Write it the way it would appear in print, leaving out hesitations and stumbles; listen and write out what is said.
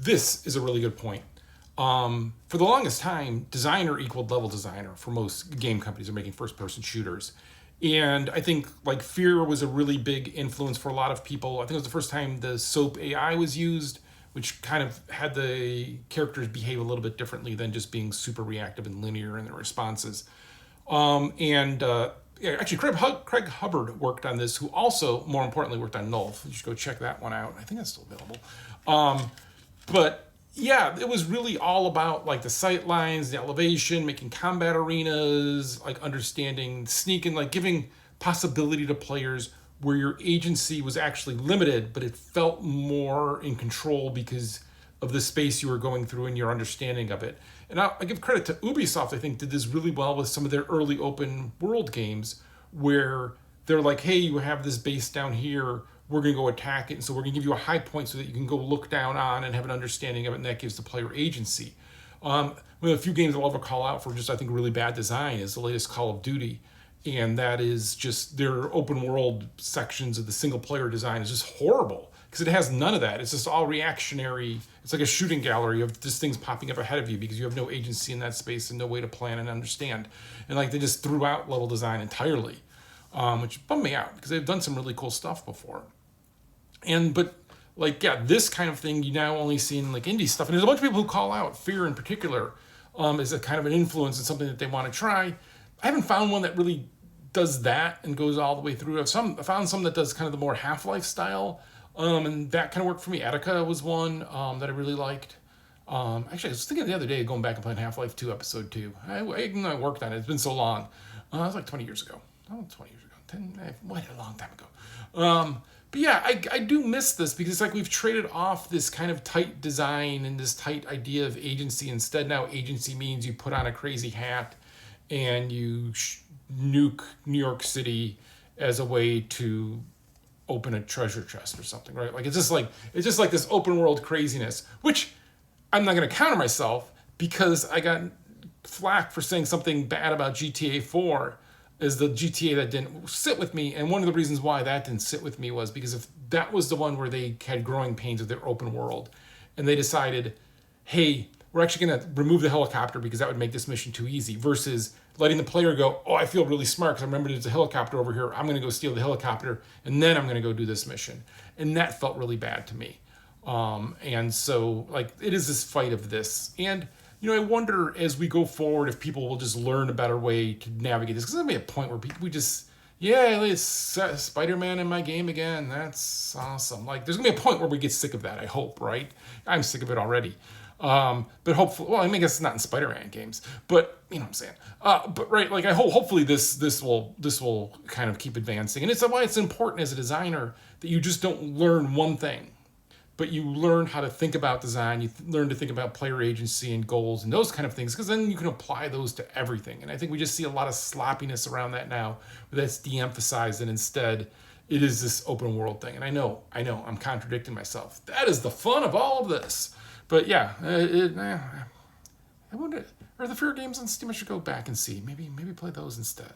this is a really good point. For the longest time, designer equaled level designer for most game companies are making first-person shooters. And I think like Fear was a really big influence for a lot of people. I think it was the first time the SOAP AI was used, which kind of had the characters behave a little bit differently than just being super reactive and linear in their responses. Actually, Craig Hubbard worked on this, who also, more importantly, worked on Nulf. You should go check that one out. I think that's still available. But yeah, it was really all about like the sight lines, the elevation, making combat arenas, like understanding sneak and like giving possibility to players where your agency was actually limited, but it felt more in control because of the space you were going through and your understanding of it. And I give credit to Ubisoft, I think, did this really well with some of their early open world games where they're like, hey, you have this base down here, we're going to go attack it, and so we're going to give you a high point so that you can go look down on and have an understanding of it, and that gives the player agency. One of the few games I'll ever call out for just, I think, really bad design is the latest Call of Duty, and that is just their open world sections of the single player design is just horrible because it has none of that. It's just all reactionary. It's like a shooting gallery of just things popping up ahead of you because you have no agency in that space and no way to plan and understand. And like they just threw out level design entirely, which bummed me out because they've done some really cool stuff before. But like, yeah, this kind of thing you now only see in like indie stuff. And there's a bunch of people who call out Fear in particular as a kind of an influence and something that they want to try. I haven't found one that really does that and goes all the way through. I found some that does kind of the more Half-Life style. And that kind of worked for me. Attica was one that I really liked. Actually, I was thinking the other day going back and playing Half-Life 2 Episode 2. I worked on it. It's been so long. It was like 20 years ago. Oh, 20 years ago. A long time ago. But yeah, I do miss this because it's like we've traded off this kind of tight design and this tight idea of agency. Instead, now agency means you put on a crazy hat and you nuke New York City as a way to open a treasure chest or something, right? Like it's just like this open world craziness, which I'm not going to counter myself because I got flack for saying something bad about GTA 4 is the GTA that didn't sit with me. And one of the reasons why that didn't sit with me was because if that was the one where they had growing pains with their open world and they decided, hey, we're actually going to remove the helicopter because that would make this mission too easy versus letting the player go, oh, I feel really smart because I remember there's a helicopter over here. I'm going to go steal the helicopter and then I'm going to go do this mission. And that felt really bad to me. And so like it is this fight of this. And I wonder as we go forward if people will just learn a better way to navigate this. Because there'll be a point where we just, it's Spider-Man in my game again. That's awesome. Like, there's going to be a point where we get sick of that, I hope, right? I'm sick of it already. But hopefully, well, I mean, I guess it's not in Spider-Man games, but you know what I'm saying. But right, like hopefully this will kind of keep advancing. And it's why it's important as a designer that you just don't learn one thing, but you learn how to think about design, you learn to think about player agency and goals and those kind of things, because then you can apply those to everything. And I think we just see a lot of sloppiness around that now, where that's de-emphasized, and instead it is this open world thing. And I know, I'm contradicting myself. That is the fun of all of this. But yeah, I wonder, are the Fear games on Steam? I should go back and see. Maybe play those instead.